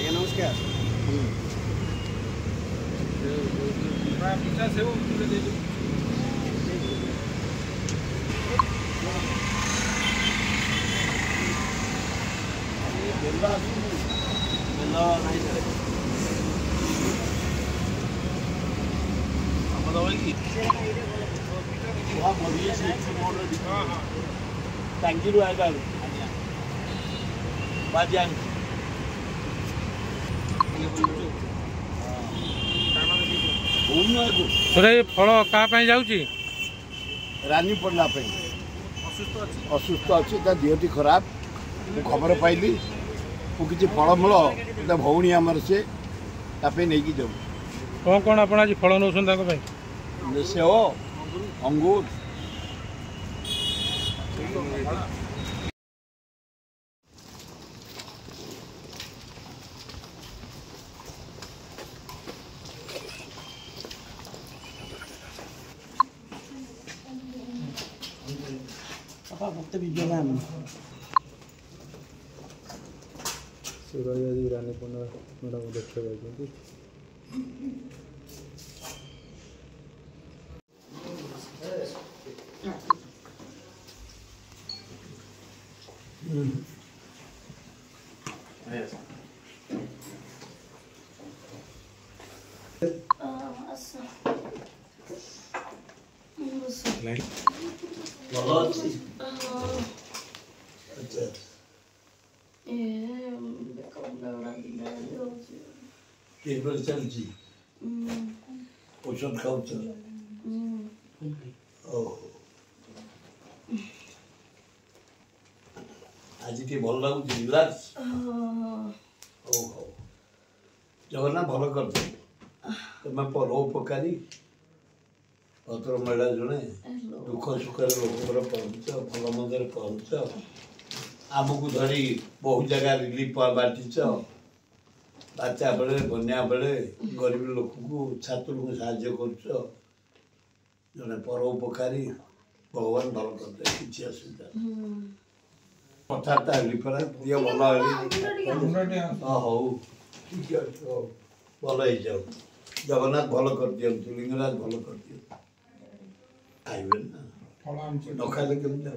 नमस्कार टांगी आएगा फल क्या जाऊँगी रानी पड़ना असुस्थ अच्छी देहटी खराब खबर पाइली किसी फलमूल भौणी आमर से नहीं जाऊ कौन कौन आप आज फल नौ सेव अंगूर भक्त विजय रानी पंडा मैडम देखा जाती चलती औषध खाऊ आज टे भल लगुच रिलैक्स जगन्नाथ भल कर तुम परोपकारी भद्र महिला जड़े दुख सुख लोक पहुँच भल मंदर पहुँच आमको धरी बहुत जगह रिलीफ बांटीच बात्या बेले बन्या बेले गरीब लोक को छात्र को साहाय्य कर जड़े परोपकारी भगवान भल करते किसी असुविधा कथाटा पड़ा दिए भल हौ ठीक है भल हो जाओ जगन्नाथ भल कर दिंतु लिंगराज भल कर दियो खाइबे ना न खाइले केमती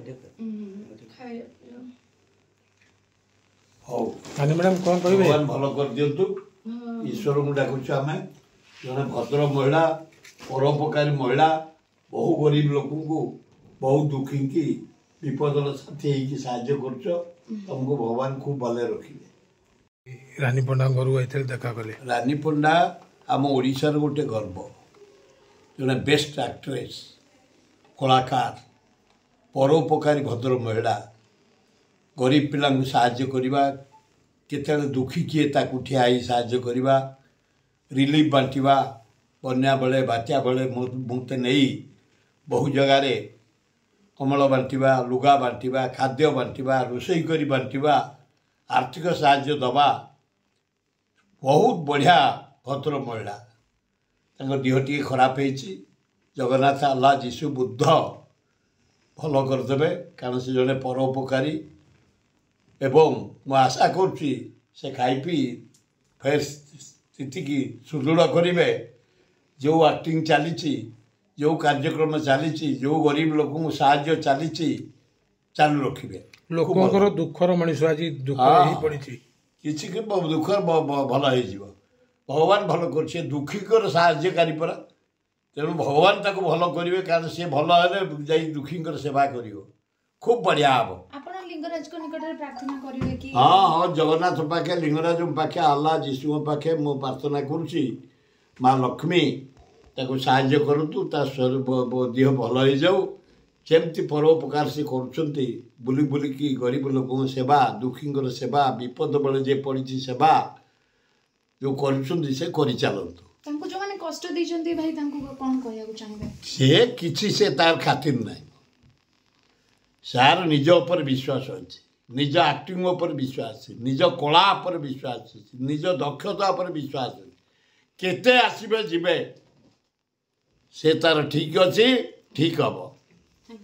हौ मैडम कौन कह भगवान भल कर दिंतु ईश्वर को डाकुछ आम जड़े भद्र महिला परोपकारी महिला बहु गरीब लोक को बहुत दुखी की विपदर साथी होगी साहाय्य करमको भगवान खूब भले रखिए रानी पंडा घर देखा कले रानी पंडा आम ओडिशार गोटे गर्व जड़े बेस्ट एक्ट्रेस कलाकार परोपकारी भद्र महिला गरीब पिला साहाय्य करवा केते दुखी किए ताकू ठिया साहाय्य करवा रिलीफ बांटिवा बन्या बेले बात्या बेले मुते नहीं बहु जगार कमल बांटिवा लुगा बांटिवा खाद्य बांटिवा रोषई करी बांटिवा आर्थिक साहाय्य दबा बहुत बढ़िया भद्र महिला देह टी खराब होती जगन्नाथ अल्लाह जीशु बुद्ध भल करदे कारण से जड़े परोपकारी एवं मु आशा करुच्ची से खाई पी फेर स्थिति की सुदृढ़ करेंगे जो एक्टिंग चली जो कार्यक्रम चली जो गरीब लोक साहाय्य चली चालू रखिए लोकर दुखर मनीष आज दुख पड़ी किसी दुखर भल हो भगवान भल कर दुखीकर साहाय्यकारी परा तेणु भगवान ताको भल करेंगे कारण सी भल है दुखी सेवा कर खूब बढ़िया हम लिंगराज को निकट प्रार्थना करेंगे कि हाँ हाँ जगन्नाथ पाखे लिंगराज पाखे आल्ला जीशु पाखे मु प्रार्थना करुच्ची माँ लक्ष्मी ताको साहाय्य करतु देह भल हो जाऊ जमती परोपकार से करुँच बुली बुलिकी गरीब लोक सेवा दुखी सेवा विपद बेले जे पड़ी सेवा जो कर चलतु जो माने कष्ट देइछन्ती भाई तांको कोन कहया चाहिए से किसी से तार खातिर ना सार निज ऊपर विश्वास अच्छे निज आक्टिंग उपर विश्वास निज कला उपर विश्वास निज दक्षता उपर विश्वास केते आसबे जीवे से तार ठीक अच्छी ठीक हम।